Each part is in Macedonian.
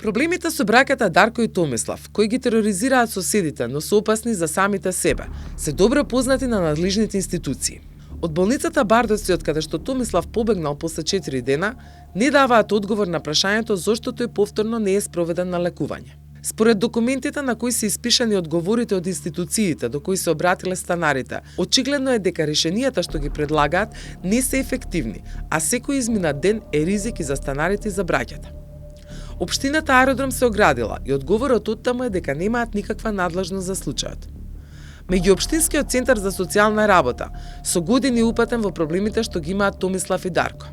Проблемите со браќата Дарко и Томислав, кои ги тероризираат соседите, но се опасни за самите себе, се добро познати на надлежните институции. Од болницата Бардоци, од каде што Томислав побегнал после 4 дена, не даваат одговор на прашањето зошто тој повторно не е спроведен на лекување. Според документите на кои се испишани одговорите од институциите до кои се обратиле станарите, очигледно е дека решенијата што ги предлагаат не се ефективни, а секој изминат ден е ризик и за станарите и за браќата. Општината Аеродром се оградила и одговорот оттаму е дека немаат никаква надлежност за случајот. Меѓуопштинскиот центар за социјална работа со години упатен во проблемите што ги имаат Томислав и Дарко.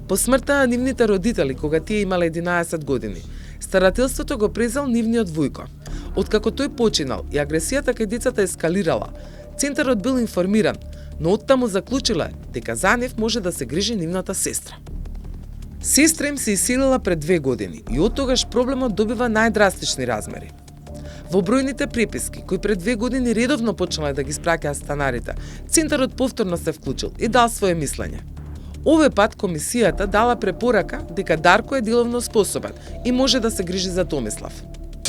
По смртта на нивните родители, кога тие имале 11 години, старателството го презел нивниот војко. Откако тој починал и агресијата кај децата ескалирала, центарот бил информиран, но оттаму заклучиле дека за нив може да се грижи нивната сестра. Сестра им се иселила пред 2 години и оттогаш проблемот добива најдрастични размери. Во бројните преписки, кои пред 2 години редовно почнале да ги спраќаат станарите, центарот повторно се вклучил и дал свое мислење. Овој пат комисијата дала препорака дека Дарко е деловно способен и може да се грижи за Томислав.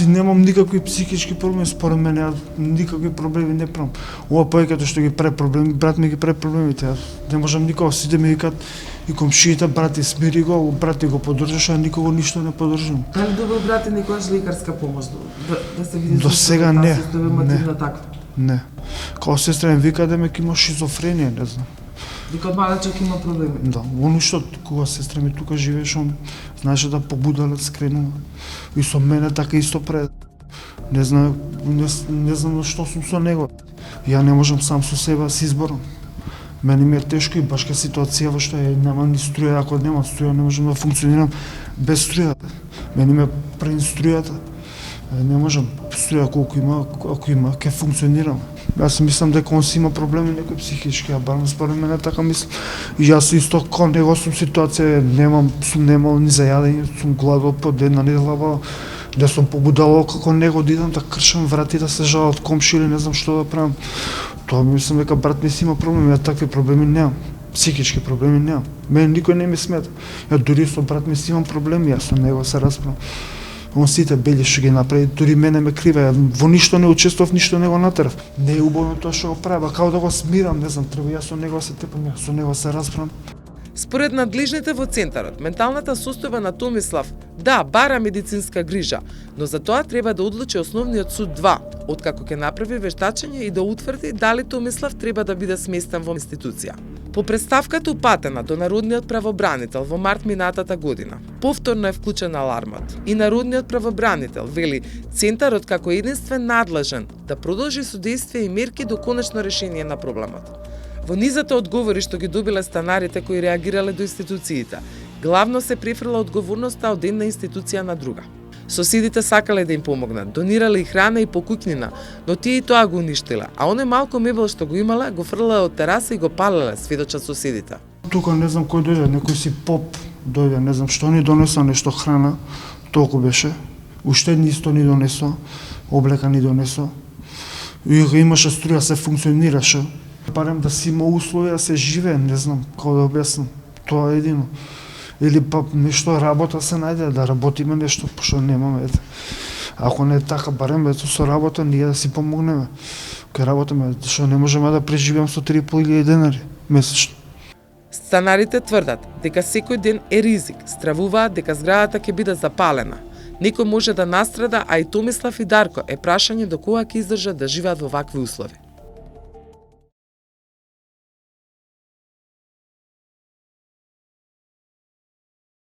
Немам никакви психички проблеми, според мене, никакви проблеми не правам. Ова повеќето што ги прави проблеми, брат ми ги прави проблемите. Јас не можам никога, сите ми викаат и комшиите, брати, смири го, брати го поддржаш, а никого ништо не поддржам. Дали добро брате некојаш лекарска помош да се види? До сега не. Не. Не. Као сестра ми вика да ме има шизофренија, не знам. Дека од малечок има проблеми. Да, оно што кога сестра ми тука живееше, он знаеше да побудале скренува. И со мене така исто пред. Не знам што сум со него. Ја не можам сам со себе да се изборам. Мене ми е тешко и башка ситуација во што нема ни струја, ако нема струја не можам да функционирам без струја. Мене ми е пред струјата. Не можам струја колку има, ако има, ќе функционирам. Јас мислам дека он си има проблеми некои психички, а барем според мене така мислам. И јас исто кон него сум ситуација, сум немал ни за јадење, сум гладувал по една недела, да сум побудало како него да идам да кршам врати, да се жалат комши или не знам што да правам. Тоа мислам дека брат ми си има проблеми, ја такви проблеми немам. Психички проблеми немам. Мене никој не ми смета. Ја дури со брат ми си имам проблеми, јас со него се расправам. Он сите бели што ги направи, дури мене ме криве, во ништо не учествував, ништо не го натерав. Не е убаво тоа што го прави, као да го смирам, не знам, треба јас со него се тепам, јас со него се расправам. Според надлежните во центарот, менталната состојба на Томислав, да, бара медицинска грижа, но за тоа треба да одлучи Основниот суд 2, откако ќе направи вештачење и да утврди дали Томислав треба да биде сместен во институција. По представката упатена до Народниот правобранител во март минатата година, повторно е вклучен алармот и Народниот правобранител вели центарот како единствен надлежен да продолжи судејствие и мерки до конечно решение на проблемот. Во низата одговори што ги добиле станарите кои реагирале до институциите, главно се префрла одговорноста од една институција на друга. Соседите сакале да им помогнат, донирале и храна и покукнина, но тие и тоа го уништиле, а оне малку мебел што го имале го фрлале од тераса и го палеле, сведочат соседите. Тука не знам кој дојде, некој си поп дојде, не знам што ни донесо, нешто храна, толку беше. Уште нисто ни донесо, облека ни донесо. И имаше струја, се функционираше. Барем да си има услови да се живее, не знам како да објаснам. Тоа е едино. Или па нешто работа се најде, да работиме нешто, пошто немаме. Ако не е така, барем со работа ние да си помогнеме. Кај работаме, што не можеме да преживеам со 3.500 денари месечно. Станарите тврдат дека секој ден е ризик, стравуваат дека зградата ќе биде запалена. Некој може да настрада, а и Томислав и Дарко е прашање до кога ќе издржат да живеат во вакви услови.